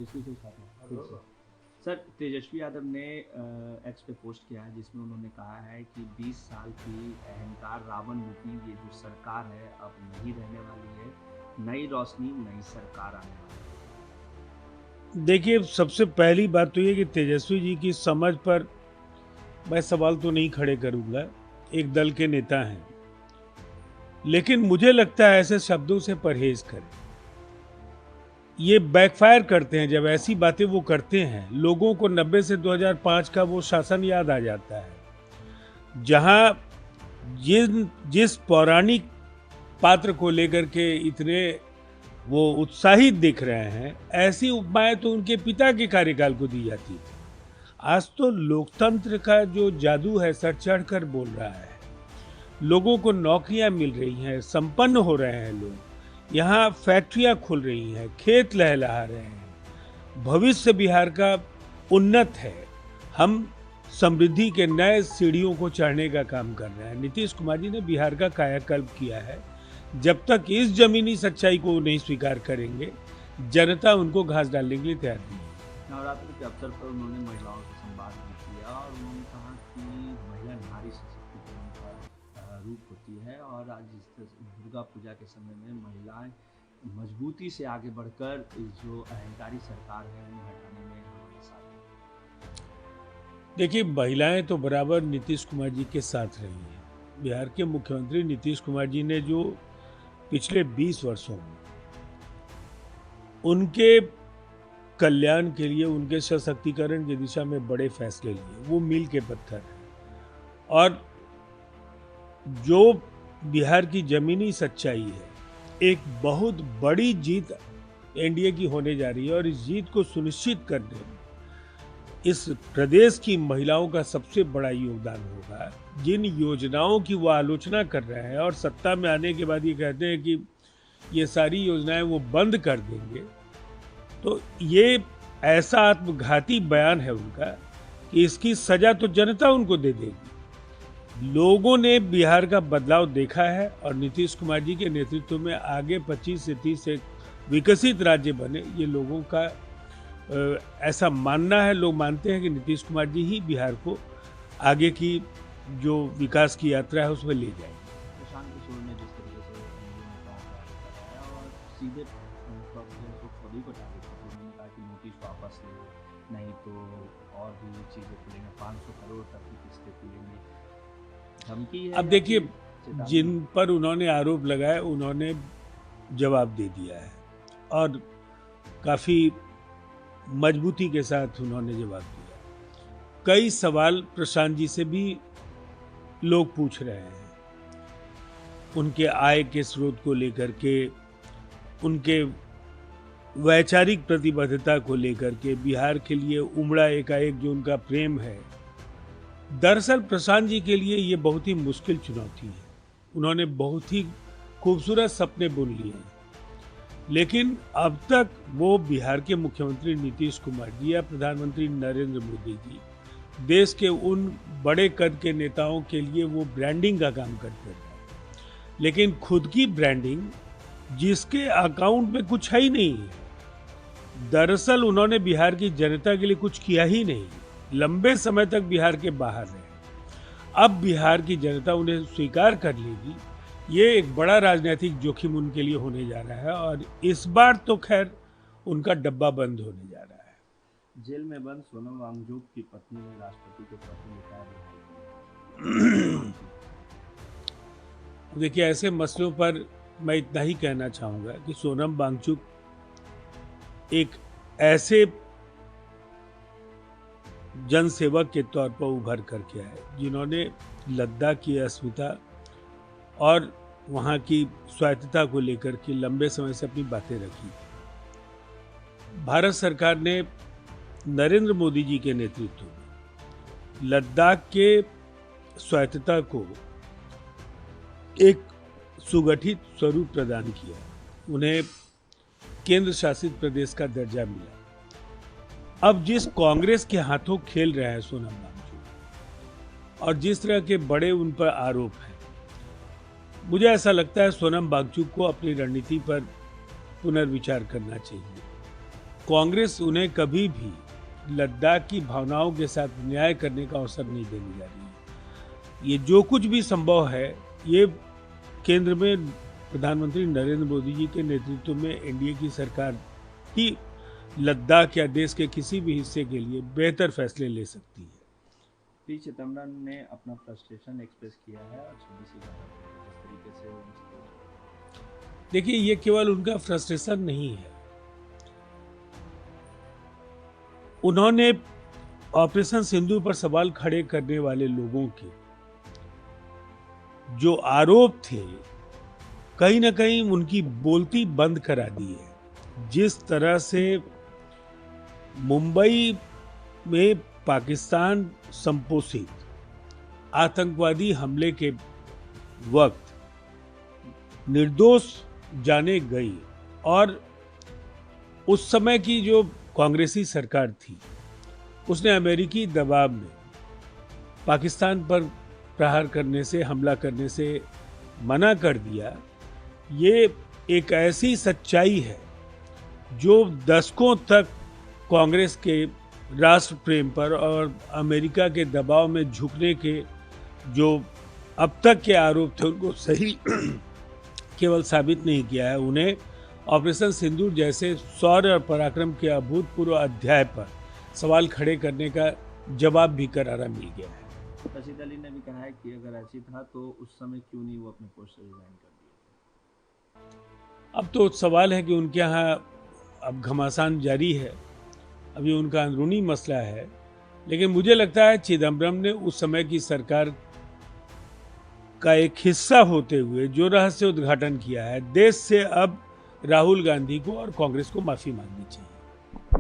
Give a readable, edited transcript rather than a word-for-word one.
इसलिए से उठाता हूँ फिर से। सर, तेजस्वी यादव ने एक्स पे पोस्ट किया है जिसमें उन्होंने कहा है कि 20 साल की अहंकार रावण रूपी ये जो सरकार है अब नहीं रहने वाली है, नई रोशनी नई सरकार आने वाली है। देखिए, सबसे पहली बात तो ये कि तेजस्वी जी की समझ पर मैं सवाल तो नहीं खड़े करूंगा। एक दल के नेता हैं, लेकिन मुझे लगता है ऐसे शब्दों से परहेज करें। ये बैकफायर करते हैं। जब ऐसी बातें वो करते हैं, लोगों को 90 से 2005 का वो शासन याद आ जाता है, जहां जिस पौराणिक पात्र को लेकर के इतने वो उत्साहित दिख रहे हैं, ऐसी उपमाएं तो उनके पिता के कार्यकाल को दी जाती थी। आज तो लोकतंत्र का जो जादू है सर चढ़ कर बोल रहा है। लोगों को नौकरियां मिल रही हैं, संपन्न हो रहे हैं लोग, यहाँ फैक्ट्रियां खुल रही हैं, खेत लहलहा रहे हैं। भविष्य बिहार का उन्नत है। हम समृद्धि के नए सीढ़ियों को चढ़ने का काम कर रहे हैं। नीतीश कुमार जी ने बिहार का कायाकल्प किया है। जब तक इस जमीनी सच्चाई को नहीं स्वीकार करेंगे, जनता उनको घास डालने के लिए तैयार नहीं है। नवरात्रि के अवसर पर उन्होंने महिलाओं से संवाद भी किया और उन्होंने कहा कि महिला नारी सशक्तिकरण का रूप होती है और आज जिस तरह दुर्गा पूजा के समय में महिलाएं मजबूती से आगे बढ़कर इस जो अहंकारी सरकार है उन्हें हटाने में हमारे साथ हैं। देखिए, महिलाएं तो बराबर नीतीश कुमार जी के साथ रही हैं। बिहार के मुख्यमंत्री नीतीश कुमार जी ने जो पिछले 20 वर्षों में उनके कल्याण के लिए, उनके सशक्तिकरण की दिशा में बड़े फैसले लिए, वो मील के पत्थर हैं। और जो बिहार की जमीनी सच्चाई है, एक बहुत बड़ी जीत एनडीए की होने जा रही है और इस जीत को सुनिश्चित करने में इस प्रदेश की महिलाओं का सबसे बड़ा योगदान होगा। जिन योजनाओं की वो आलोचना कर रहे हैं और सत्ता में आने के बाद ये कहते हैं कि ये सारी योजनाएं वो बंद कर देंगे, तो ये ऐसा आत्मघाती बयान है उनका कि इसकी सजा तो जनता उनको दे देगी। लोगों ने बिहार का बदलाव देखा है और नीतीश कुमार जी के नेतृत्व में आगे 25 से 30 एक विकसित राज्य बने, ये लोगों का ऐसा मानना है। लोग मानते हैं कि नीतीश कुमार जी ही बिहार को आगे की जो विकास की यात्रा है उसमें ले जाएंगे। प्रशांत किशोर ने जिस तरीके से एनडीए नेताओं का कराया और सीधे खुद ही को टारगेट किया, उन्होंने कहा कि नोटिस वापस ले लो, नहीं तो और भी चीज़ें खुलेंगे, 500 करोड़ तक की किस्तें खुलेंगी। धमकी है अब या देखिए, फिर चेतावनी? जिन पर उन्होंने आरोप लगाए उन्होंने जवाब दे दिया है और काफी मजबूती के साथ उन्होंने जवाब दिया। कई सवाल प्रशांत जी से भी लोग पूछ रहे हैं, उनके आय के स्रोत को लेकर के, उनके वैचारिक प्रतिबद्धता को लेकर के, बिहार के लिए उमड़ा एकाएक जो उनका प्रेम है। दरअसल प्रशांत जी के लिए ये बहुत ही मुश्किल चुनौती है। उन्होंने बहुत ही खूबसूरत सपने बुन लिए हैं, लेकिन अब तक वो बिहार के मुख्यमंत्री नीतीश कुमार जी या प्रधानमंत्री नरेंद्र मोदी जी, देश के उन बड़े कद के नेताओं के लिए वो ब्रांडिंग का काम करते हैं, लेकिन खुद की ब्रांडिंग जिसके अकाउंट में कुछ है ही नहीं है। दरअसल उन्होंने बिहार की जनता के लिए कुछ किया ही नहीं। लंबे समय तक बिहार के बाहर रहे। अब बिहार की जनता उन्हें स्वीकार कर लेगी, ये एक बड़ा राजनीतिक जोखिम उनके लिए होने जा रहा है और इस बार तो खैर उनका डब्बा बंद होने जा रहा है। जेल में बंद सोनम वांगचुक की पत्नी ने राष्ट्रपति को पत्र लिखा है। देखिए, ऐसे मसलों पर मैं इतना ही कहना चाहूंगा कि सोनम वांगचुक एक ऐसे जनसेवक के तौर पर उभर करके आए जिन्होंने लद्दाख की अस्मिता और वहाँ की स्वायत्तता को लेकर के लंबे समय से अपनी बातें रखी। भारत सरकार ने नरेंद्र मोदी जी के नेतृत्व में लद्दाख के स्वायत्तता को एक सुगठित स्वरूप प्रदान किया। उन्हें केंद्र शासित प्रदेश का दर्जा मिला। अब जिस कांग्रेस के हाथों खेल रहे हैं सोनम वांगचुक और जिस तरह के बड़े उन पर आरोप हैं, मुझे ऐसा लगता है सोनम वांगचुक को अपनी रणनीति पर पुनर्विचार करना चाहिए। कांग्रेस उन्हें कभी भी लद्दाख की भावनाओं के साथ न्याय करने का अवसर नहीं देने जा रही है। ये जो कुछ भी संभव है, ये केंद्र में प्रधानमंत्री नरेंद्र मोदी जी के नेतृत्व में एनडीए की सरकार ही लद्दाख या देश के किसी भी हिस्से के लिए बेहतर फैसले ले सकती है। पी चिदम्बरम ने अपना फ्रस्ट्रेशन एक्सप्रेस किया है और सीबीसी का जिस तरीके से देखिए, ये केवल उनका फ्रस्ट्रेशन नहीं है। उन्होंने ऑपरेशन सिंदूर पर सवाल खड़े करने वाले लोगों के जो आरोप थे, कहीं ना कहीं उनकी बोलती बंद करा दी है। जिस तरह से मुंबई में पाकिस्तान संपोषित आतंकवादी हमले के वक्त निर्दोष जाने गई और उस समय की जो कांग्रेसी सरकार थी, उसने अमेरिकी दबाव में पाकिस्तान पर प्रहार करने से, हमला करने से मना कर दिया। ये एक ऐसी सच्चाई है जो दशकों तक कांग्रेस के राष्ट्र प्रेम पर और अमेरिका के दबाव में झुकने के जो अब तक के आरोप थे, उनको सही केवल साबित नहीं किया है। उन्हें ऑपरेशन सिंदूर जैसे शौर्य और पराक्रम के अभूतपूर्व अध्याय पर सवाल खड़े करने का जवाब भी करारा मिल गया है। रशीद अली ने भी कहा है कि अगर ऐसी था तो उस समय क्यों नहीं वो अपने पोस्ट से रिजाइन कर दिए। अब तो सवाल है कि उनके यहाँ अब घमासान जारी है, अभी उनका अंदरूनी मसला है। लेकिन मुझे लगता है चिदम्बरम ने उस समय की सरकार का एक हिस्सा होते हुए जो रहस्य उद्घाटन किया है, देश से अब राहुल गांधी को और कांग्रेस को माफी मांगनी चाहिए।